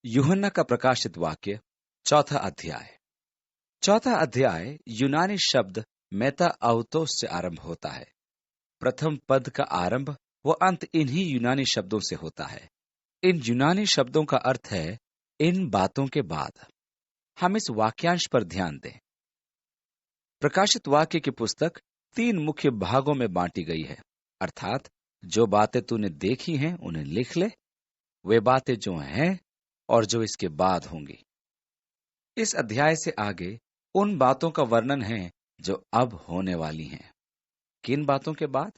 यूहन्ना का प्रकाशित वाक्य, चौथा अध्याय। चौथा अध्याय यूनानी शब्द मेता औतोस से आरंभ होता है। प्रथम पद का आरंभ व अंत इन्हीं यूनानी शब्दों से होता है। इन यूनानी शब्दों का अर्थ है इन बातों के बाद। हम इस वाक्यांश पर ध्यान दें। प्रकाशित वाक्य की पुस्तक 3 मुख्य भागों में बांटी गई है, अर्थात जो बातें तूने देखी हैं उन्हें लिख ले, वे बातें जो हैं और जो इसके बाद होंगी। इस अध्याय से आगे उन बातों का वर्णन है जो अब होने वाली हैं। किन बातों के बाद?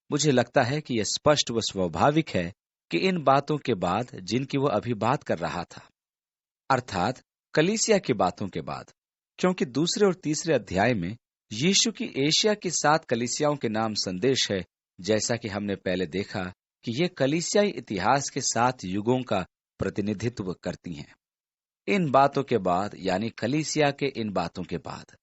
मुझे लगता है कि यह स्पष्ट व स्वाभाविक है कि इन बातों के बाद जिनकी वह अभी बात कर रहा था, अर्थात कलीसिया की बातों के बाद, क्योंकि दूसरे और तीसरे अध्याय में यीशु की एशिया की 7 कलीसियाओं के नाम संदेश है, जैसा कि हमने पहले देखा कि ये कलीसियाई इतिहास के 7 युगों का प्रतिनिधित्व करती हैं। इन बातों के बाद यानी कलीसिया के इन बातों के बाद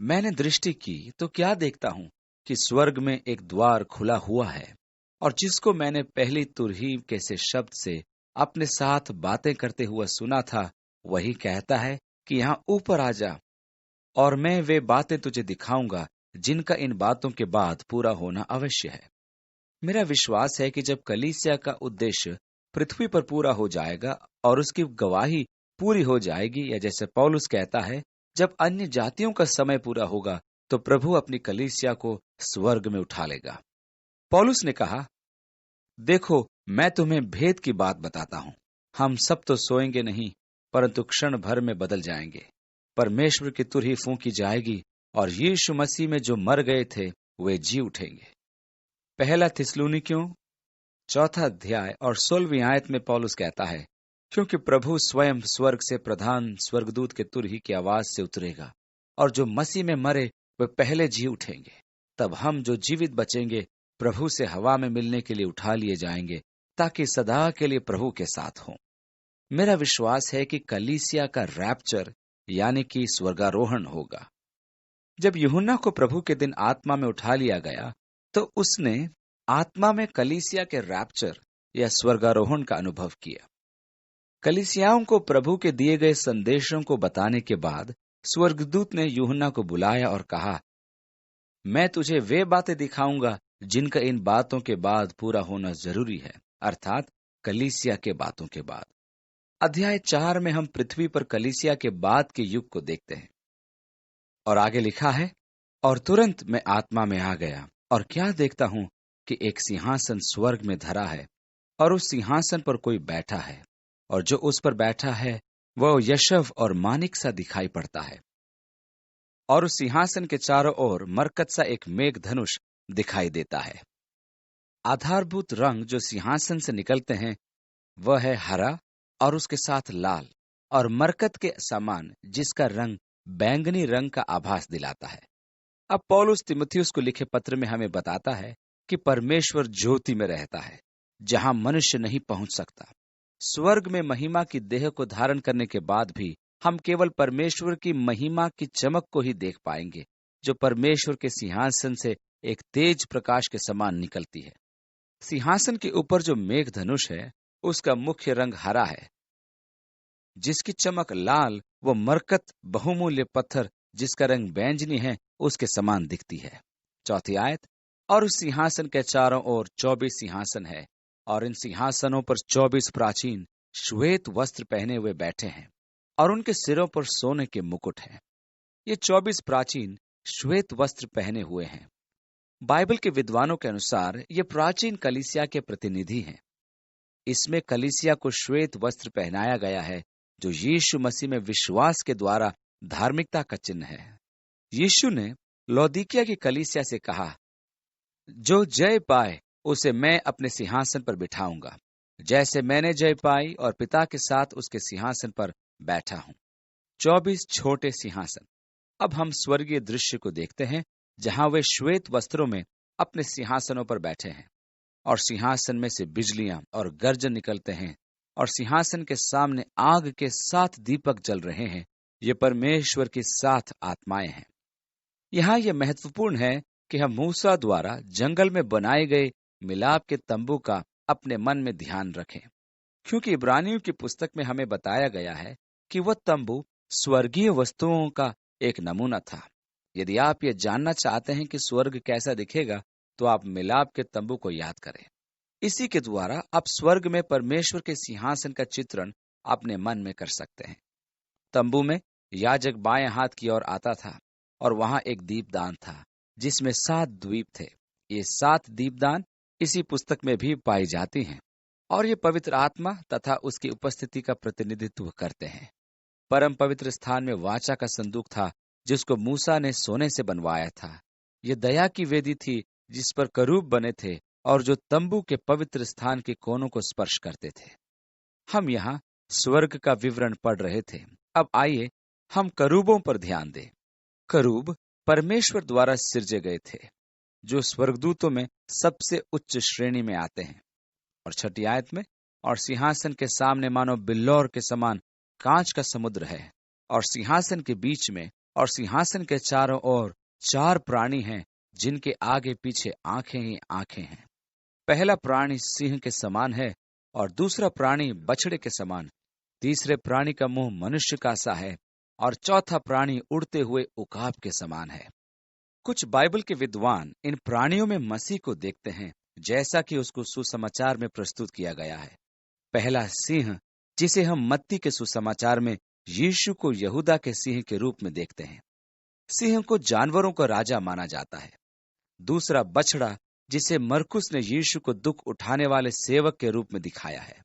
मैंने दृष्टि की तो क्या देखता हूं कि स्वर्ग में एक द्वार खुला हुआ है, और जिसको मैंने पहली तुरही के से शब्द से अपने साथ बातें करते हुए सुना था, वही कहता है कि यहां ऊपर आ जा, और मैं वे बातें तुझे दिखाऊंगा जिनका इन बातों के बाद पूरा होना अवश्य है। मेरा विश्वास है कि जब कलीसिया का उद्देश्य पृथ्वी पर पूरा हो जाएगा और उसकी गवाही पूरी हो जाएगी, या जैसे पौलुस कहता है, जब अन्य जातियों का समय पूरा होगा तो प्रभु अपनी कलीसिया को स्वर्ग में उठा लेगा। पौलुस ने कहा, देखो मैं तुम्हें भेद की बात बताता हूं, हम सब तो सोएंगे नहीं, परंतु क्षण भर में बदल जाएंगे। परमेश्वर की तुरही फूंकी जाएगी और यीशु मसीह में जो मर गए थे वे जी उठेंगे। पहला थिस्सलुनीकियों चौथा अध्याय और 16वीं आयत में पौलुस कहता है, क्योंकि प्रभु स्वयं स्वर्ग से प्रधान स्वर्गदूत के तुरही की आवाज से उतरेगा, और जो मसीह में मरे वे पहले जी उठेंगे। तब हम जो जीवित बचेंगे प्रभु से हवा में मिलने के लिए उठा लिए जाएंगे, ताकि सदा के लिए प्रभु के साथ हों। मेरा विश्वास है कि कलीसिया का रैप्चर यानी कि स्वर्गारोहण होगा। जब यूहन्ना को प्रभु के दिन आत्मा में उठा लिया गया तो उसने आत्मा में कलीसिया के रैप्चर या स्वर्गारोहण का अनुभव किया। कलीसियाओं को प्रभु के दिए गए संदेशों को बताने के बाद स्वर्गदूत ने यूहन्ना को बुलाया और कहा, मैं तुझे वे बातें दिखाऊंगा जिनका इन बातों के बाद पूरा होना जरूरी है, अर्थात कलीसिया के बातों के बाद। अध्याय 4 में हम पृथ्वी पर कलीसिया के बाद के युग को देखते हैं, और आगे लिखा है, और तुरंत मैं आत्मा में आ गया, और क्या देखता हूं कि एक सिंहासन स्वर्ग में धरा है, और उस सिंहासन पर कोई बैठा है, और जो उस पर बैठा है वह यशव और मानिक सा दिखाई पड़ता है। और उस सिंहासन के चारों ओर मरकत सा एक मेघ धनुष दिखाई देता है। आधारभूत रंग जो सिंहासन से निकलते हैं वह है हरा और उसके साथ लाल, और मरकत के समान जिसका रंग बैंगनी रंग का आभास दिलाता है। अब पौलुस तीमुथियुस को लिखे पत्र में हमें बताता है कि परमेश्वर ज्योति में रहता है, जहां मनुष्य नहीं पहुंच सकता। स्वर्ग में महिमा की देह को धारण करने के बाद भी हम केवल परमेश्वर की महिमा की चमक को ही देख पाएंगे, जो परमेश्वर के सिंहासन से एक तेज प्रकाश के समान निकलती है। सिंहासन के ऊपर जो मेघ धनुष है उसका मुख्य रंग हरा है, जिसकी चमक लाल व मरकत बहुमूल्य पत्थर जिसका रंग बैंजनी है उसके समान दिखती है। चौथी आयत, और उस सिंहासन के चारों ओर 24 सिंहासन है, और इन सिंहासनों पर 24 प्राचीन श्वेत वस्त्र पहने हुए बैठे हैं, और उनके सिरों पर सोने के मुकुट हैं। ये 24 प्राचीन श्वेत वस्त्र पहने हुए हैं। बाइबल के विद्वानों के अनुसार ये प्राचीन कलीसिया के प्रतिनिधि हैं। इसमें कलीसिया को श्वेत वस्त्र पहनाया गया है, जो यीशु मसीह में विश्वास के द्वारा धार्मिकता का चिन्ह है। यीशु ने लौदीकिया की कलीसिया से कहा, जो जय पाए उसे मैं अपने सिंहासन पर बिठाऊंगा, जैसे मैंने जय पाई और पिता के साथ उसके सिंहासन पर बैठा हूं। 24 छोटे सिंहासन। अब हम स्वर्गीय दृश्य को देखते हैं, जहां वे श्वेत वस्त्रों में अपने सिंहासनों पर बैठे हैं, और सिंहासन में से बिजलियां और गर्जन निकलते हैं, और सिंहासन के सामने आग के 7 दीपक जल रहे हैं। ये परमेश्वर की 7 आत्माएं हैं। यहां यह महत्वपूर्ण है कि हम मूसा द्वारा जंगल में बनाए गए मिलाप के तंबू का अपने मन में ध्यान रखें, क्योंकि इब्रानियों की पुस्तक में हमें बताया गया है कि वह तंबू स्वर्गीय वस्तुओं का एक नमूना था। यदि आप ये जानना चाहते हैं कि स्वर्ग कैसा दिखेगा, तो आप मिलाप के तंबू को याद करें। इसी के द्वारा आप स्वर्ग में परमेश्वर के सिंहासन का चित्रण अपने मन में कर सकते हैं। तंबू में याजक बाएं हाथ की ओर आता था और वहां एक दीपदान था जिसमें 7 द्वीप थे। ये 7 दीपदान इसी पुस्तक में भी पाई जाती हैं और ये पवित्र आत्मा तथा उसकी उपस्थिति का प्रतिनिधित्व करते हैं। परम पवित्र स्थान में वाचा का संदूक था जिसको मूसा ने सोने से बनवाया था। ये दया की वेदी थी जिस पर करूब बने थे और जो तंबू के पवित्र स्थान के कोनों को स्पर्श करते थे। हम यहाँ स्वर्ग का विवरण पढ़ रहे थे। अब आइए हम करूबों पर ध्यान दें। करूब परमेश्वर द्वारा सिरजे गए थे जो स्वर्गदूतों में सबसे उच्च श्रेणी में आते हैं। और 6 आयत में, और सिंहासन के सामने मानो बिल्लौर के समान कांच का समुद्र है, और सिंहासन के बीच में और सिंहासन के चारों ओर 4 प्राणी हैं जिनके आगे पीछे आंखें ही आंखें हैं। पहला प्राणी सिंह के समान है और दूसरा प्राणी बछड़े के समान, तीसरे प्राणी का मुंह मनुष्य का सा है और चौथा प्राणी उड़ते हुए उकाब के समान है। कुछ बाइबल के विद्वान इन प्राणियों में मसीह को देखते हैं जैसा कि उसको सुसमाचार में प्रस्तुत किया गया है। पहला सिंह, जिसे हम मत्ती के सुसमाचार में यीशु को यहूदा के सिंह के रूप में देखते हैं। सिंह को जानवरों का राजा माना जाता है। दूसरा बछड़ा, जिसे मरकुस ने यीशु को दुख उठाने वाले सेवक के रूप में दिखाया है।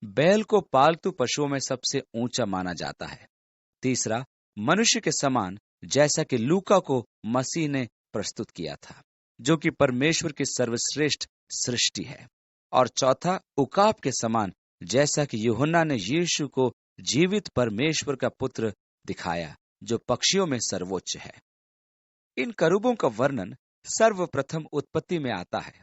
बैल को पालतू पशुओं में सबसे ऊंचा माना जाता है। तीसरा मनुष्य के समान, जैसा कि लूका को मसीह ने प्रस्तुत किया था, जो कि परमेश्वर की सर्वश्रेष्ठ सृष्टि है। और चौथा उकाब के समान, जैसा कि यूहन्ना ने यीशु को जीवित परमेश्वर का पुत्र दिखाया, जो पक्षियों में सर्वोच्च है। इन करूबों का वर्णन सर्वप्रथम उत्पत्ति में आता है।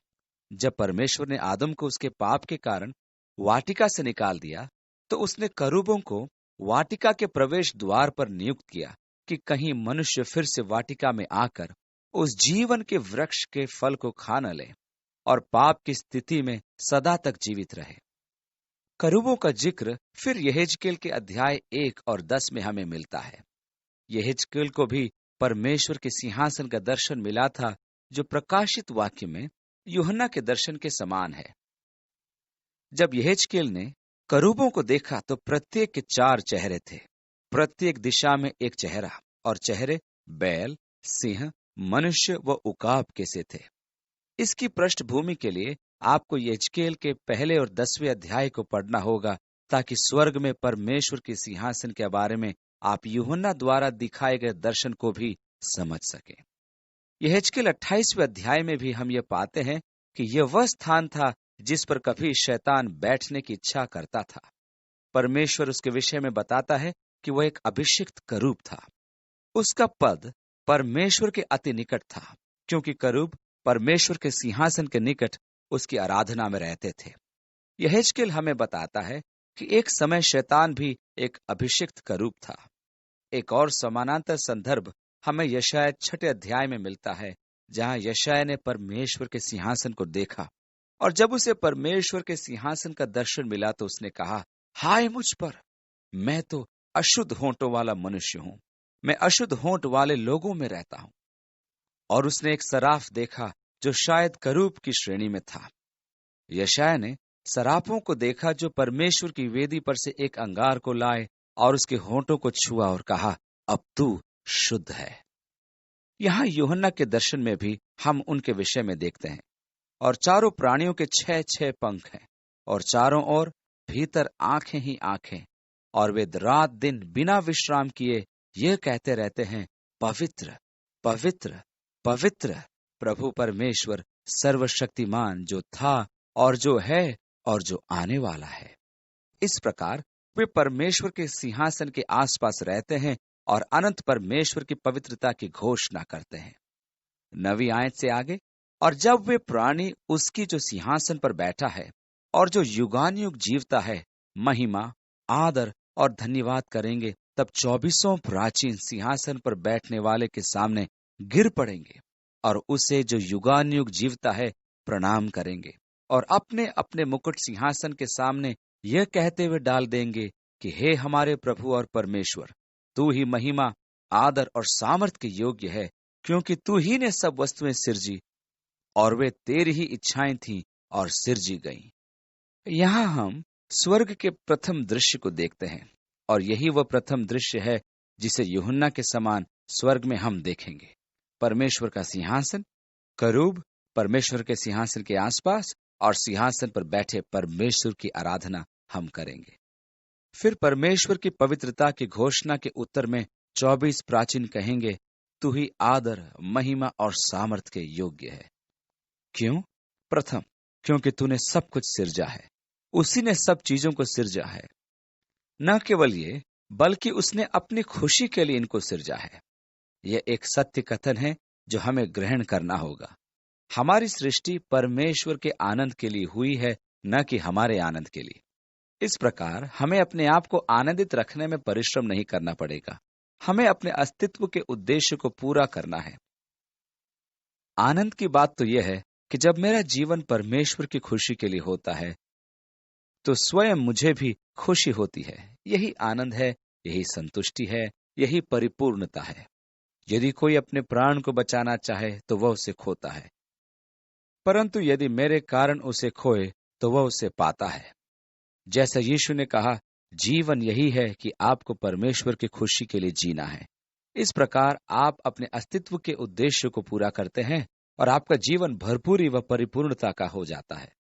जब परमेश्वर ने आदम को उसके पाप के कारण वाटिका से निकाल दिया, तो उसने करूबों को वाटिका के प्रवेश द्वार पर नियुक्त किया कि कहीं मनुष्य फिर से वाटिका में आकर उस जीवन के वृक्ष के फल को खा न ले और पाप की स्थिति में सदा तक जीवित रहे। करूबों का जिक्र फिर यहेजकेल के अध्याय 1 और 10 में हमें मिलता है। यहेजकेल को भी परमेश्वर के सिंहासन का दर्शन मिला था, जो प्रकाशित वाक्य में यूहन्ना के दर्शन के समान है। जब यहेजकेल ने करूबों को देखा तो प्रत्येक के 4 चेहरे थे, प्रत्येक दिशा में एक चेहरा, और चेहरे बैल, सिंह, मनुष्य व उकाब के से थे। इसकी पृष्ठभूमि के लिए आपको यहेजकेल के पहले और 10वें अध्याय को पढ़ना होगा, ताकि स्वर्ग में परमेश्वर के सिंहासन के बारे में आप यूहन्ना द्वारा दिखाए गए दर्शन को भी समझ सकें। यहेजकेल 28वें अध्याय में भी हम ये पाते हैं कि यह वह स्थान था जिस पर कभी शैतान बैठने की इच्छा करता था। परमेश्वर उसके विषय में बताता है कि वह एक अभिषिक्त करूब था। उसका पद परमेश्वर के अति निकट था, क्योंकि करूब परमेश्वर के सिंहासन के निकट उसकी आराधना में रहते थे। यहेजकेल हमें बताता है कि एक समय शैतान भी एक अभिषिक्त करूब था। एक और समानांतर संदर्भ हमें यशायाह 6 अध्याय में मिलता है, जहां यशायाह ने परमेश्वर के सिंहासन को देखा, और जब उसे परमेश्वर के सिंहासन का दर्शन मिला तो उसने कहा, हाय मुझ पर, मैं तो अशुद्ध होंठों वाला मनुष्य हूं, मैं अशुद्ध होंठ वाले लोगों में रहता हूं। और उसने एक सराफ देखा जो शायद करूब की श्रेणी में था। यशायाह ने सराफों को देखा जो परमेश्वर की वेदी पर से एक अंगार को लाए और उसके होंठों को छुआ और कहा, अब तू शुद्ध है। यहां यूहन्ना के दर्शन में भी हम उनके विषय में देखते हैं। और चारों प्राणियों के 6 पंख हैं, और चारों ओर भीतर आंखें ही आंखें, और वे रात दिन बिना विश्राम किए ये कहते रहते हैं, पवित्र पवित्र पवित्र प्रभु परमेश्वर सर्वशक्तिमान, जो था और जो है और जो आने वाला है। इस प्रकार वे परमेश्वर के सिंहासन के आसपास रहते हैं और अनंत परमेश्वर की पवित्रता की घोषणा करते हैं। 9वीं आयत से आगे, और जब वे प्राणी उसकी जो सिंहासन पर बैठा है और जो युगानुयुग जीवता है महिमा, आदर और धन्यवाद करेंगे, तब 24 प्राचीन सिंहासन पर बैठने वाले के सामने गिर पड़ेंगे और उसे जो युगानुयुग जीवता है प्रणाम करेंगे, और अपने अपने मुकुट सिंहासन के सामने यह कहते हुए डाल देंगे कि हे हमारे प्रभु और परमेश्वर, तू ही महिमा, आदर और सामर्थ के योग्य है, क्योंकि तू ही ने सब वस्तुएं सिरजी और वे तेरी ही इच्छाएं थीं और सिरजी गईं। यहाँ हम स्वर्ग के प्रथम दृश्य को देखते हैं, और यही वह प्रथम दृश्य है जिसे यूहन्ना के समान स्वर्ग में हम देखेंगे। परमेश्वर का सिंहासन, करूब परमेश्वर के सिंहासन के आसपास, और सिंहासन पर बैठे परमेश्वर की आराधना हम करेंगे। फिर परमेश्वर की पवित्रता की घोषणा के उत्तर में 24 प्राचीन कहेंगे, तू ही आदर, महिमा और सामर्थ के योग्य है। क्यों? प्रथम, क्योंकि तूने सब कुछ सिरजा है। उसी ने सब चीजों को सिरजा है। न केवल ये, बल्कि उसने अपनी खुशी के लिए इनको सिरजा है। यह एक सत्य कथन है जो हमें ग्रहण करना होगा। हमारी सृष्टि परमेश्वर के आनंद के लिए हुई है, न कि हमारे आनंद के लिए। इस प्रकार हमें अपने आप को आनंदित रखने में परिश्रम नहीं करना पड़ेगा। हमें अपने अस्तित्व के उद्देश्य को पूरा करना है। आनंद की बात तो यह है कि जब मेरा जीवन परमेश्वर की खुशी के लिए होता है, तो स्वयं मुझे भी खुशी होती है। यही आनंद है, यही संतुष्टि है, यही परिपूर्णता है। यदि कोई अपने प्राण को बचाना चाहे तो वह उसे खोता है, परंतु यदि मेरे कारण उसे खोए तो वह उसे पाता है। जैसा यीशु ने कहा, जीवन यही है कि आपको परमेश्वर की खुशी के लिए जीना है। इस प्रकार आप अपने अस्तित्व के उद्देश्य को पूरा करते हैं और आपका जीवन भरपूरी व परिपूर्णता का हो जाता है।